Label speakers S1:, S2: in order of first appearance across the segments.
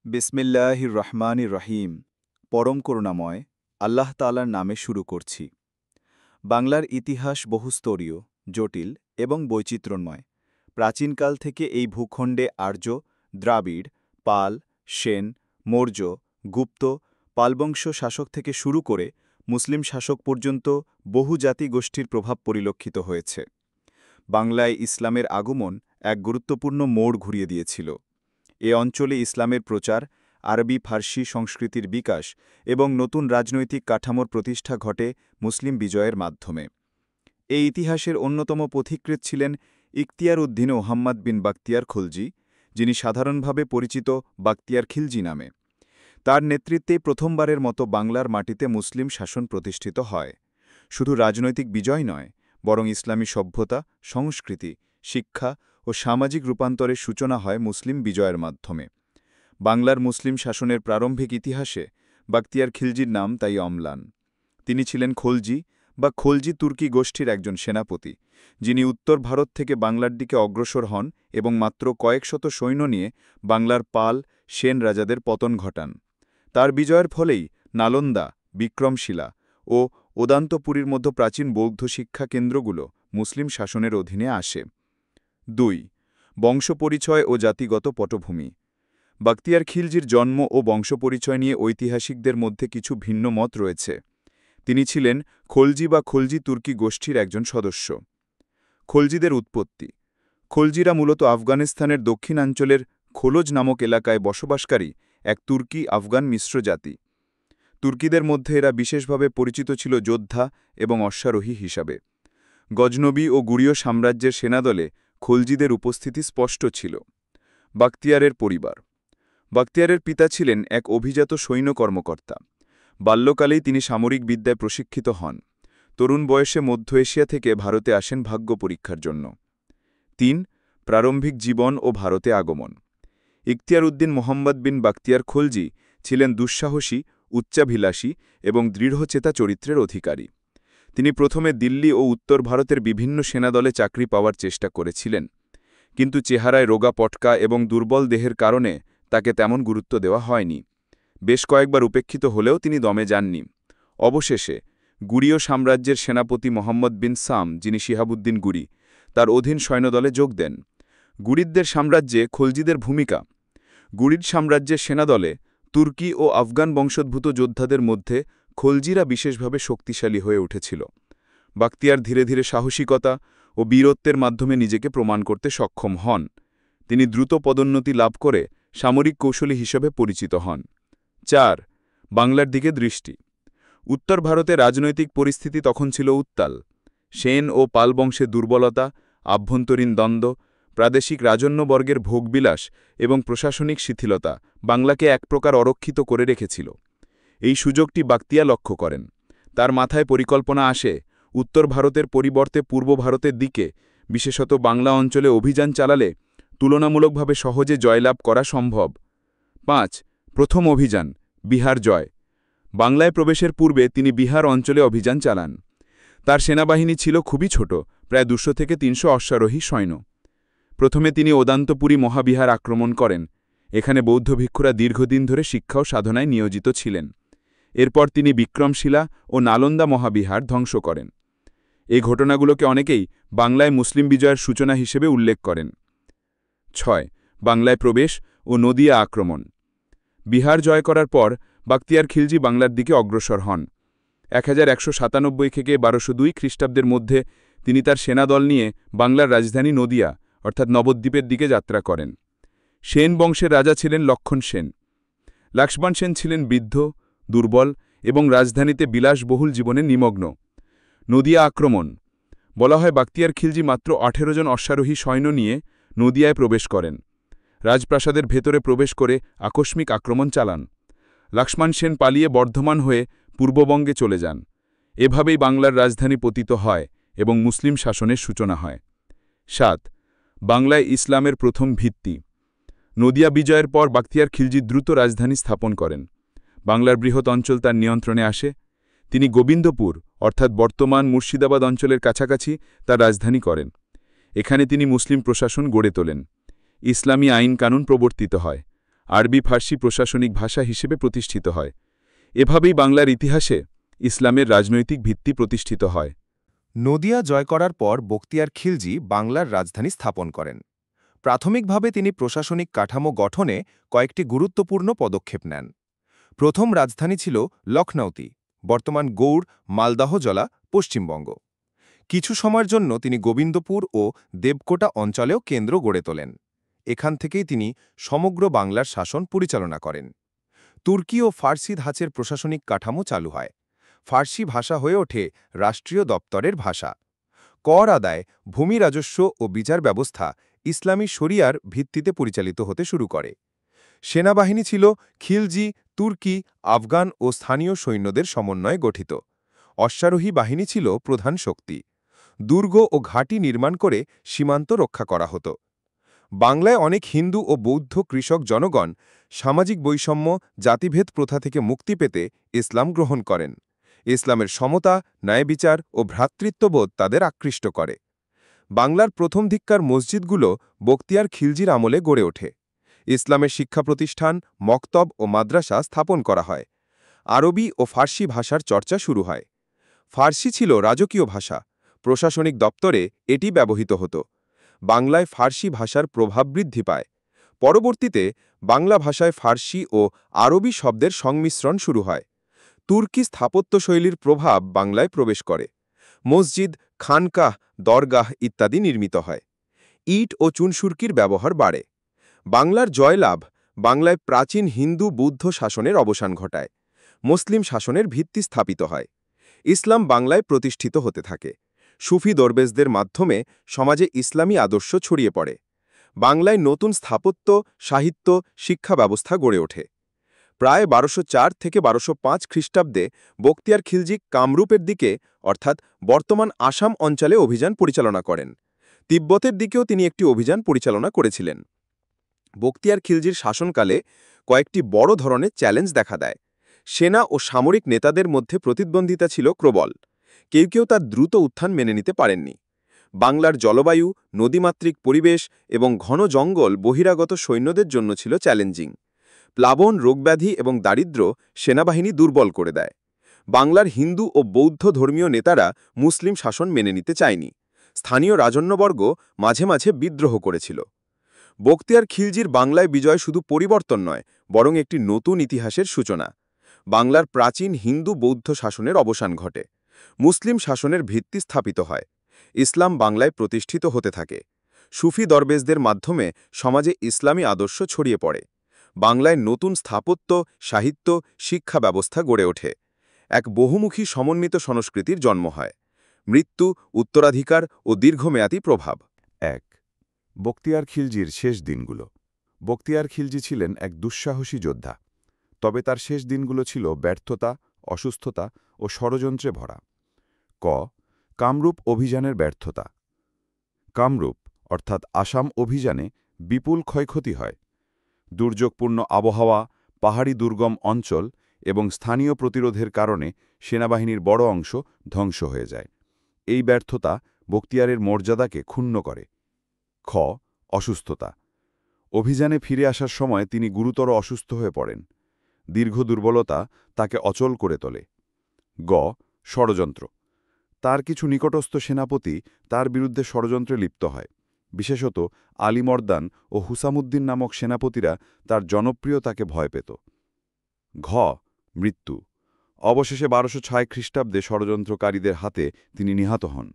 S1: বিসমিল্লাহির রহমানির রহিম। পরম করুণাময় আল্লাহ তাআলার নামে শুরু করছি। বাংলার ইতিহাস বহুস্তরীয়, জটিল এবং বৈচিত্র্যময়। প্রাচীনকাল থেকে এই ভূখণ্ডে আর্য, দ্রাবিড়, পাল, সেন, মৌর্য, গুপ্ত, পালবংশ শাসক থেকে শুরু করে মুসলিম শাসক পর্যন্ত বহু জাতিগোষ্ঠীর প্রভাব পরিলক্ষিত হয়েছে। বাংলায় ইসলামের আগমন এক গুরুত্বপূর্ণ মোড় ঘুরিয়ে দিয়েছিল। এ অঞ্চলে ইসলামের প্রচার, আরবি ফার্সি সংস্কৃতির বিকাশ এবং নতুন রাজনৈতিক কাঠামোর প্রতিষ্ঠা ঘটে মুসলিম বিজয়ের মাধ্যমে। এই ইতিহাসের অন্যতম পথিকৃৎ ছিলেন ইখতিয়ার উদ্দিন মুহাম্মদ বিন বাখতিয়ার খলজি, যিনি সাধারণভাবে পরিচিত বাখতিয়ার খিলজি নামে। তার নেতৃত্বে প্রথমবারের মতো বাংলার মাটিতে মুসলিম শাসন প্রতিষ্ঠিত হয়। শুধু রাজনৈতিক বিজয় নয়, বরং ইসলামী সভ্যতা, সংস্কৃতি, শিক্ষা ও সামাজিক রূপান্তরের সূচনা হয় মুসলিম বিজয়ের মাধ্যমে। বাংলার মুসলিম শাসনের প্রারম্ভিক ইতিহাসে বাখতিয়ার খিলজির নাম তাই অম্লান। তিনি ছিলেন খলজি বা খলজি তুর্কি গোষ্ঠীর একজন সেনাপতি, যিনি উত্তর ভারত থেকে বাংলার দিকে অগ্রসর হন এবং মাত্র কয়েকশত সৈন্য নিয়ে বাংলার পাল, সেন রাজাদের পতন ঘটান। তার বিজয়ের ফলেই নালন্দা, বিক্রমশিলা ও ওদান্তপুরীর মতো প্রাচীন বৌদ্ধ শিক্ষা কেন্দ্রগুলো মুসলিম শাসনের অধীনে আসে। ২. বংশপরিচয় ও জাতিগত পটভূমি। বাখতিয়ার খিলজির জন্ম ও বংশপরিচয় নিয়ে ঐতিহাসিকদের মধ্যে কিছু ভিন্ন মত রয়েছে। তিনি ছিলেন খলজি বা খলজি তুর্কি গোষ্ঠীর একজন সদস্য। খলজিদের উৎপত্তি। খলজিরা মূলত আফগানিস্তানের দক্ষিণাঞ্চলের খোলজ নামক এলাকায় বসবাসকারী এক তুর্কি আফগান মিশ্র জাতি। তুর্কিদের মধ্যে এরা বিশেষভাবে পরিচিত ছিল যোদ্ধা এবং অশ্বারোহী হিসাবে। গজনবী ও গুড়ীয় সাম্রাজ্যের সেনাদলে খলজিদের উপস্থিতি স্পষ্ট ছিল। বাখতিয়ারের পরিবার। বাখতিয়ারের পিতা ছিলেন এক অভিজাত সৈন্য কর্মকর্তা। বাল্যকালেই তিনি সামরিক বিদ্যায় প্রশিক্ষিত হন। তরুণ বয়সে মধ্য এশিয়া থেকে ভারতে আসেন ভাগ্য পরীক্ষার জন্য। ৩. প্রারম্ভিক জীবন ও ভারতে আগমন। ইখতিয়ার উদ্দিন মুহাম্মদ বিন বাখতিয়ার খলজি ছিলেন দুঃসাহসী, উচ্চাভিলাষী এবং দৃঢ়চেতা চরিত্রের অধিকারী। তিনি প্রথমে দিল্লি ও উত্তর ভারতের বিভিন্ন সেনাদলে চাকরি পাওয়ার চেষ্টা করেছিলেন, কিন্তু চেহারায় রোগা পটকা এবং দুর্বল দেহের কারণে তাকে তেমন গুরুত্ব দেওয়া হয়নি। বেশ কয়েকবার উপেক্ষিত হলেও তিনি দমে যাননি। অবশেষে গুড়ীয় সাম্রাজ্যের সেনাপতি মোহাম্মদ বিন সাম, যিনি শিহাবুদ্দিন গুড়ি, তার অধীন সৈন্যদলে যোগ দেন। গুরিদদের সাম্রাজ্যে খলজিদের ভূমিকা। গুরিদ সাম্রাজ্যের সেনাদলে তুর্কি ও আফগান বংশোদ্ভূত যোদ্ধাদের মধ্যে খলজিরা বিশেষভাবে শক্তিশালী হয়ে উঠেছিল। বাখতিয়ার ধীরে ধীরে সাহসিকতা ও বীরত্বের মাধ্যমে নিজেকে প্রমাণ করতে সক্ষম হন। তিনি দ্রুত পদোন্নতি লাভ করে সামরিক কৌশলী হিসেবে পরিচিত হন। ৪. বাংলার দিকে দৃষ্টি। উত্তর ভারতে রাজনৈতিক পরিস্থিতি তখন ছিল উত্তাল। সেন ও পাল বংশে দুর্বলতা, আভ্যন্তরীণ দ্বন্দ্ব, প্রাদেশিক রাজন্যবর্গের ভোগবিলাস এবং প্রশাসনিক শিথিলতা বাংলাকে এক প্রকার অরক্ষিত করে রেখেছিল। এই সুযোগটি বাখতিয়ার লক্ষ্য করেন। তার মাথায় পরিকল্পনা আসে উত্তর ভারতের পরিবর্তে পূর্ব ভারতের দিকে, বিশেষত বাংলা অঞ্চলে অভিযান চালালে তুলনামূলকভাবে সহজে জয়লাভ করা সম্ভব। ৫. প্রথম অভিযান, বিহার জয়। বাংলায় প্রবেশের পূর্বে তিনি বিহার অঞ্চলে অভিযান চালান। তার সেনাবাহিনী ছিল খুবই ছোট, প্রায় ২০০ থেকে ৩০০ অশ্বারোহী সৈন্য। প্রথমে তিনি ওদান্তপুরী মহাবিহার আক্রমণ করেন। এখানে বৌদ্ধ ভিক্ষুরা দীর্ঘদিন ধরে শিক্ষা ও সাধনায় নিয়োজিত ছিলেন। এরপর তিনি বিক্রমশিলা ও নালন্দা মহাবিহার ধ্বংস করেন। এই ঘটনাগুলোকে অনেকেই বাংলায় মুসলিম বিজয়ের সূচনা হিসেবে উল্লেখ করেন। ৬. বাংলায় প্রবেশ ও নদিয়া আক্রমণ। বিহার জয় করার পর বাখতিয়ার খিলজি বাংলার দিকে অগ্রসর হন। 1197 থেকে 1202 খ্রিস্টাব্দের মধ্যে তিনি তার সেনাদল নিয়ে বাংলার রাজধানী নদিয়া অর্থাৎ নবদ্বীপের দিকে যাত্রা করেন। সেন বংশের রাজা ছিলেন লক্ষণ সেন। লক্ষ্মণ সেন ছিলেন বৃদ্ধ, দুর্বল এবং রাজধানীতে বিলাসবহুল জীবনে নিমগ্ন। নদিয়া আক্রমণ। বলা হয় বাখতিয়ার খিলজি মাত্র 18 জন অশ্বারোহী সৈন্য নিয়ে নদিয়ায় প্রবেশ করেন। রাজপ্রাসাদের ভেতরে প্রবেশ করে আকস্মিক আক্রমণ চালান। লক্ষ্মণ সেন পালিয়ে বর্ধমান হয়ে পূর্ববঙ্গে চলে যান। এভাবেই বাংলার রাজধানী পতিত হয় এবং মুসলিম শাসনের সূচনা হয়। ৭. বাংলায় ইসলামের প্রথম ভিত্তি। নদিয়া বিজয়ের পর বাখতিয়ার খিলজি দ্রুত রাজধানী স্থাপন করেন। বাংলার বৃহৎ অঞ্চল তার নিয়ন্ত্রণে আসে। তিনি গোবিন্দপুর অর্থাৎ বর্তমান মুর্শিদাবাদ অঞ্চলের কাছাকাছি তার রাজধানী করেন। এখানে তিনি মুসলিম প্রশাসন গড়ে তোলেন। ইসলামী আইন কানুন প্রবর্তিত হয়।
S2: আরবি ফার্সি প্রশাসনিক ভাষা হিসেবে প্রতিষ্ঠিত হয়। এভাবেই বাংলার ইতিহাসে ইসলামের রাজনৈতিক ভিত্তি প্রতিষ্ঠিত হয়।
S3: নদিয়া জয় করার পর বখতিয়ার খিলজি বাংলার রাজধানী স্থাপন করেন। প্রাথমিকভাবে তিনি প্রশাসনিক কাঠামো গঠনে কয়েকটি গুরুত্বপূর্ণ পদক্ষেপ নেন। প্রথম রাজধানী ছিল লখনৌতি, বর্তমান গৌড়, মালদহ জেলা, পশ্চিমবঙ্গ। কিছু সময়ের জন্য তিনি গোবিন্দপুর ও দেবকোটা অঞ্চলেও কেন্দ্র গড়ে তোলেন। এখান থেকেই তিনি সমগ্র বাংলার শাসন পরিচালনা করেন। তুর্কি ও ফার্সি ধাঁচের প্রশাসনিক কাঠামো চালু হয়। ফার্সি ভাষা হয়ে ওঠে রাষ্ট্রীয় দপ্তরের ভাষা। কর আদায়, ভূমি রাজস্ব ও বিচার ব্যবস্থা ইসলামী শরিয়ার ভিত্তিতে পরিচালিত হতে শুরু করে। সেনাবাহিনী ছিল খিলজি, তুর্কি, আফগান ও স্থানীয় সৈন্যদের সমন্বয়ে গঠিত। অশ্বারোহী বাহিনী ছিল প্রধান শক্তি। দুর্গ ও ঘাঁটি নির্মাণ করে সীমান্ত রক্ষা করা হতো। বাংলায় অনেক হিন্দু ও বৌদ্ধ কৃষক জনগণ সামাজিক বৈষম্য, জাতিভেদ প্রথা থেকে মুক্তি পেতে ইসলাম গ্রহণ করেন। ইসলামের সমতা, ন্যায়বিচার ও ভ্রাতৃত্ববোধ তাদের আকৃষ্ট করে। বাংলার প্রথম দিককার মসজিদগুলো বখতিয়ার খিলজির আমলে গড়ে ওঠে। ইসলামের শিক্ষা প্রতিষ্ঠান, মক্তব ও মাদ্রাসা স্থাপন করা হয়। আরবি ও ফার্সি ভাষার চর্চা শুরু হয়। ফার্সি ছিল রাজকীয় ভাষা। প্রশাসনিক দপ্তরে এটি ব্যবহৃত হতো। বাংলায় ফার্সি ভাষার প্রভাব বৃদ্ধি পায়। পরবর্তীতে বাংলা ভাষায় ফার্সি ও আরবি শব্দের সংমিশ্রণ শুরু হয়। তুর্কি স্থাপত্যশৈলীর প্রভাব বাংলায় প্রবেশ করে। মসজিদ, খানকাহ, দরগাহ ইত্যাদি নির্মিত হয়। ইট ও চুনসুরকির ব্যবহার বাড়ে। বাংলার জয়লাভ বাংলায় প্রাচীন হিন্দু বৌদ্ধ শাসনের অবসান ঘটায়। মুসলিম শাসনের ভিত্তি স্থাপিত হয়। ইসলাম বাংলায় প্রতিষ্ঠিত হতে থাকে। সুফি দরবেশদের মাধ্যমে সমাজে ইসলামী আদর্শ ছড়িয়ে পড়ে। বাংলায় নতুন স্থাপত্য, সাহিত্য, শিক্ষা ব্যবস্থা গড়ে ওঠে। প্রায় ১২০৪ থেকে ১২০৫ খ্রিস্টাব্দে বখতিয়ার খিলজি কামরূপের দিকে অর্থাৎ বর্তমান আসাম অঞ্চলে অভিযান পরিচালনা করেন। তিব্বতের দিকেও তিনি একটি অভিযান পরিচালনা করেছিলেন। বখতিয়ার খিলজির শাসনকালে কয়েকটি বড় ধরনের চ্যালেঞ্জ দেখা দেয়। সেনা ও সামরিক নেতাদের মধ্যে প্রতিদ্বন্দ্বিতা ছিল প্রবল। কেউ কেউ তার দ্রুত উত্থান মেনে নিতে পারেননি। বাংলার জলবায়ু, নদীমাতৃক পরিবেশ এবং ঘন জঙ্গল বহিরাগত সৈন্যদের জন্য ছিল চ্যালেঞ্জিং। প্লাবন, রোগব্যাধি এবং দারিদ্র্য সেনাবাহিনী দুর্বল করে দেয়। বাংলার হিন্দু ও বৌদ্ধ ধর্মীয় নেতারা মুসলিম শাসন মেনে নিতে চায়নি। স্থানীয় রাজন্যবর্গ মাঝে মাঝে বিদ্রোহ করেছিল। বখতিয়ার খিলজির বাংলায় বিজয় শুধু পরিবর্তন নয়, বরং একটি নতুন ইতিহাসের সূচনা। বাংলার প্রাচীন হিন্দু বৌদ্ধ শাসনের অবসান ঘটে। মুসলিম শাসনের ভিত্তি স্থাপিত হয়। ইসলাম বাংলায় প্রতিষ্ঠিত হতে থাকে। সুফি দরবেশদের মাধ্যমে সমাজে ইসলামী আদর্শ ছড়িয়ে পড়ে। বাংলায় নতুন স্থাপত্য, সাহিত্য, শিক্ষা ব্যবস্থা গড়ে ওঠে। এক বহুমুখী সমন্বিত সংস্কৃতির জন্ম হয়। মৃত্যু, উত্তরাধিকার ও দীর্ঘমেয়াদী প্রভাব।
S4: ১. বখতিয়ার খিলজির শেষ দিনগুলো। বখতিয়ার খিলজি ছিলেন এক দুঃসাহসী যোদ্ধা। তবে তার শেষ দিনগুলো ছিল ব্যর্থতা, অসুস্থতা ও ষড়যন্ত্রে ভরা। ক. কামরূপ অভিযানের ব্যর্থতা। কামরূপ অর্থাৎ আসাম অভিযানে বিপুল ক্ষয়ক্ষতি হয়। দুর্যোগপূর্ণ আবহাওয়া, পাহাড়ি দুর্গম অঞ্চল এবং স্থানীয় প্রতিরোধের কারণে সেনাবাহিনীর বড় অংশ ধ্বংস হয়ে যায়। এই ব্যর্থতা বখতিয়ারের মর্যাদাকে ক্ষুণ্ণ করে। খ. অসুস্থতা। অভিযানে ফিরে আসার সময় তিনি গুরুতর অসুস্থ হয়ে পড়েন। দীর্ঘ দুর্বলতা তাকে অচল করে তোলে। গ. ষড়যন্ত্র। তার কিছু নিকটস্থ সেনাপতি তার বিরুদ্ধে ষড়যন্ত্রে লিপ্ত হয়। বিশেষত আলীমর্দান ও হুসামুদ্দিন নামক সেনাপতিরা তার জনপ্রিয়তাকে ভয় পেত। ঘ. মৃত্যু। অবশেষে ১২০৬ খ্রিস্টাব্দে ষড়যন্ত্রকারীদের হাতে তিনি নিহত হন।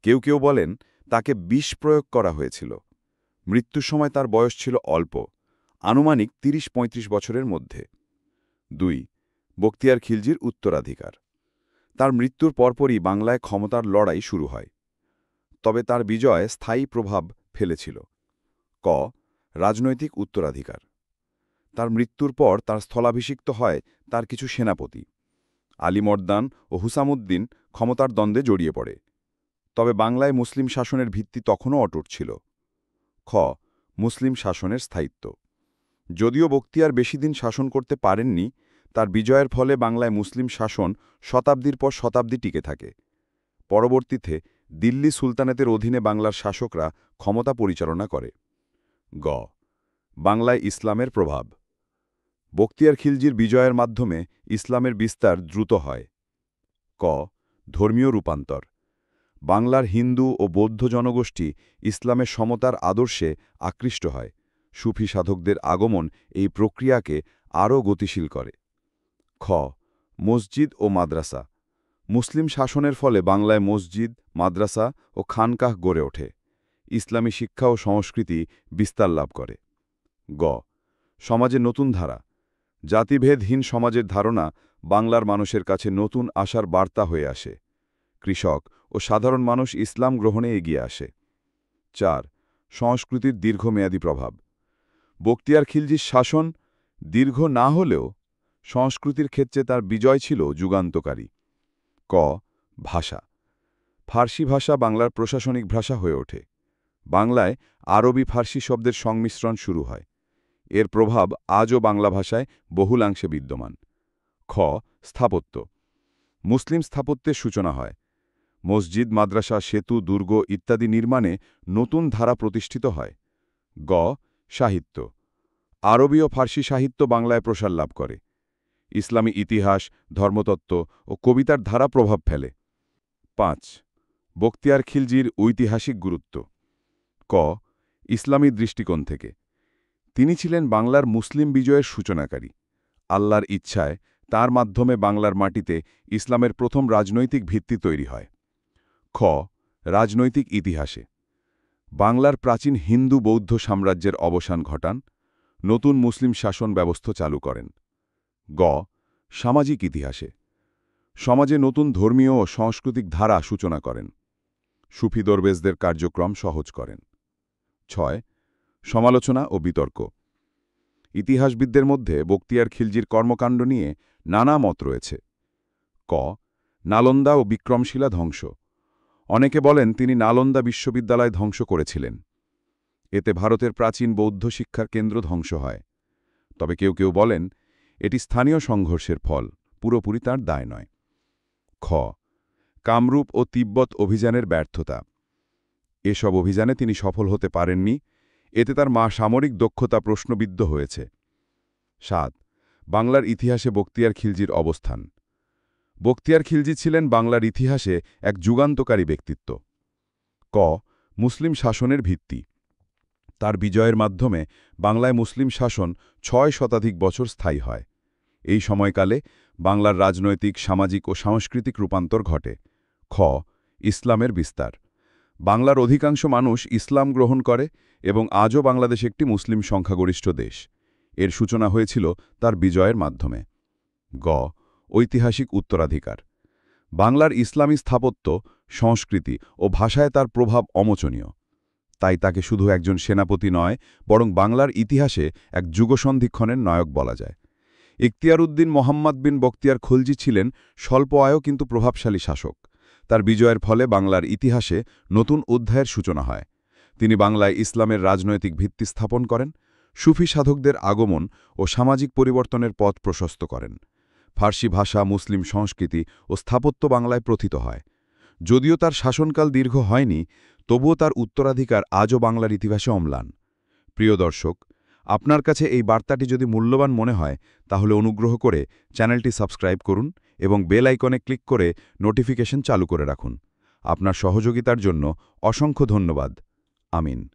S4: কেউ কেউ বলেন তাকে বিষ প্রয়োগ করা হয়েছিল। মৃত্যুর সময় তার বয়স ছিল অল্প, আনুমানিক ৩০-৩৫ বছরের মধ্যে। ২. বখতিয়ার খিলজির উত্তরাধিকার। তার মৃত্যুর পরপরই বাংলায় ক্ষমতার লড়াই শুরু হয়। তবে তার বিজয় স্থায়ী প্রভাব ফেলেছিল। ক. রাজনৈতিক উত্তরাধিকার। তার মৃত্যুর পর তার স্থলাভিষিক্ত হয় তার কিছু সেনাপতি। আলীমর্দান ও হুসামুদ্দিন ক্ষমতার দ্বন্দ্বে জড়িয়ে পড়ে। তবে বাংলায় মুসলিম শাসনের ভিত্তি তখনও অটুট ছিল। খ. মুসলিম শাসনের স্থায়িত্ব। যদিও বখতিয়ার বেশি দিন শাসন করতে পারেননি, তার বিজয়ের ফলে বাংলায় মুসলিম শাসন শতাব্দীর পর শতাব্দী টিকে থাকে। পরবর্তীতে দিল্লি সুলতানেতের অধীনে বাংলার শাসকরা ক্ষমতা পরিচালনা করে। গ. বাংলায় ইসলামের প্রভাব। বখতিয়ার খিলজির বিজয়ের মাধ্যমে ইসলামের বিস্তার দ্রুত হয়। ক. ধর্মীয় রূপান্তর। বাংলার হিন্দু ও বৌদ্ধ জনগোষ্ঠী ইসলামের সমতার আদর্শে আকৃষ্ট হয়। সুফি সাধকদের আগমন এই প্রক্রিয়াকে আরও গতিশীল করে। খ. মসজিদ ও মাদ্রাসা। মুসলিম শাসনের ফলে বাংলায় মসজিদ, মাদ্রাসা ও খানকাহ গড়ে ওঠে। ইসলামী শিক্ষা ও সংস্কৃতি বিস্তার লাভ করে। গ. সমাজে নতুন ধারা। জাতিভেদহীন সমাজের ধারণা বাংলার মানুষের কাছে নতুন আশার বার্তা হয়ে আসে। কৃষক ও সাধারণ মানুষ ইসলাম গ্রহণে এগিয়ে আসে। 4. সংস্কৃতির দীর্ঘমেয়াদী প্রভাব। বখতিয়ার খিলজির শাসন দীর্ঘ না হলেও সংস্কৃতির ক্ষেত্রে তার বিজয় ছিল যুগান্তকারী। ক. ভাষা। ফার্সি ভাষা বাংলার প্রশাসনিক ভাষা হয়ে ওঠে। বাংলায় আরবি ফার্সি শব্দের সংমিশ্রণ শুরু হয়। এর প্রভাব আজও বাংলা ভাষায় বহুলাংশে বিদ্যমান। খ. স্থাপত্য। মুসলিম স্থাপত্যের সূচনা হয়। মসজিদ, মাদ্রাসা, সেতু, দুর্গ ইত্যাদি নির্মাণে নতুন ধারা প্রতিষ্ঠিত হয়। গ. সাহিত্য। আরবি ও ফার্সি সাহিত্য বাংলায় প্রসার লাভ করে। ইসলামী ইতিহাস, ধর্মতত্ত্ব ও কবিতার ধারা প্রভাব ফেলে। 5. বখতিয়ার খিলজির ঐতিহাসিক গুরুত্ব। ক. ইসলামী দৃষ্টিকোণ থেকে তিনি ছিলেন বাংলার মুসলিম বিজয়ের সূচনাকারী। আল্লাহর ইচ্ছায় তার মাধ্যমে বাংলার মাটিতে ইসলামের প্রথম রাজনৈতিক ভিত্তি তৈরি হয়। খ. রাজনৈতিক ইতিহাসে বাংলার প্রাচীন হিন্দু বৌদ্ধ সাম্রাজ্যের অবসান ঘটান, নতুন মুসলিম শাসন ব্যবস্থা চালু করেন। গ. সামাজিক ইতিহাসে সমাজে নতুন ধর্মীয় ও সাংস্কৃতিক ধারা সূচনা করেন। সুফি দরবেশদের কার্যক্রম সহজ করেন। 6. সমালোচনা ও বিতর্ক। ইতিহাসবিদদের মধ্যে বখতিয়ার খিলজির কর্মকাণ্ড নিয়ে নানা মত রয়েছে। ক. নালন্দা ও বিক্রমশিলা ধ্বংস। অনেকে বলেন তিনি নালন্দা বিশ্ববিদ্যালয় ধ্বংস করেছিলেন। এতে ভারতের প্রাচীন বৌদ্ধ শিক্ষার কেন্দ্র ধ্বংস হয়। তবে কেউ কেউ বলেন এটি স্থানীয় সংঘর্ষের ফল, পুরোপুরি তার দায় নয়। খ. কামরূপ ও তিব্বত অভিযানের ব্যর্থতা। এসব অভিযানে তিনি সফল হতে পারেননি। এতে তার সামরিক দক্ষতা প্রশ্নবিদ্ধ হয়েছে। 7. বাংলার ইতিহাসে বখতিয়ার খিলজির অবস্থান। বখতিয়ার খিলজি ছিলেন বাংলার ইতিহাসে এক যুগান্তকারী ব্যক্তিত্ব। ক. মুসলিম শাসনের ভিত্তি। তার বিজয়ের মাধ্যমে বাংলায় মুসলিম শাসন 6 শতাধিক বছর স্থায়ী হয়। এই সময়কালে বাংলার রাজনৈতিক, সামাজিক ও সাংস্কৃতিক রূপান্তর ঘটে। খ. ইসলামের বিস্তার। বাংলার অধিকাংশ মানুষ ইসলাম গ্রহণ করে এবং আজও বাংলাদেশ একটি মুসলিম সংখ্যাগরিষ্ঠ দেশ। এর সূচনা হয়েছিল তার বিজয়ের মাধ্যমে। গ. ঐতিহাসিক উত্তরাধিকার। বাংলার ইসলামী স্থাপত্য, সংস্কৃতি ও ভাষায় তার প্রভাব অমোচনীয়। তাই তাকে শুধু একজন সেনাপতি নয়, বরং বাংলার ইতিহাসে এক যুগসন্ধিক্ষণের নায়ক বলা যায়। ইখতিয়ার উদ্দিন মোহাম্মদ বিন বখতিয়ার খিলজি ছিলেন স্বল্প আয়ু কিন্তু প্রভাবশালী শাসক। তার বিজয়ের ফলে বাংলার ইতিহাসে নতুন অধ্যায়ের সূচনা হয়। তিনি বাংলায় ইসলামের রাজনৈতিক ভিত্তি স্থাপন করেন, সুফি সাধকদের আগমন ও সামাজিক পরিবর্তনের পথ প্রশস্ত করেন। ফার্সি ভাষা, মুসলিম সংস্কৃতি ও স্থাপত্য বাংলায় প্রথিত হয়। যদিও তার শাসনকাল দীর্ঘ হয়নি, তবুও তার উত্তরাধিকার আজও বাংলার ইতিহাসে অম্লান। প্রিয় দর্শক, আপনার কাছে এই বার্তাটি যদি মূল্যবান মনে হয় তাহলে অনুগ্রহ করে চ্যানেলটি সাবস্ক্রাইব করুন এবং বেল আইকনে ক্লিক করে নোটিফিকেশন চালু করে রাখুন। আপনার সহযোগিতার জন্য অসংখ্য ধন্যবাদ। আমিন।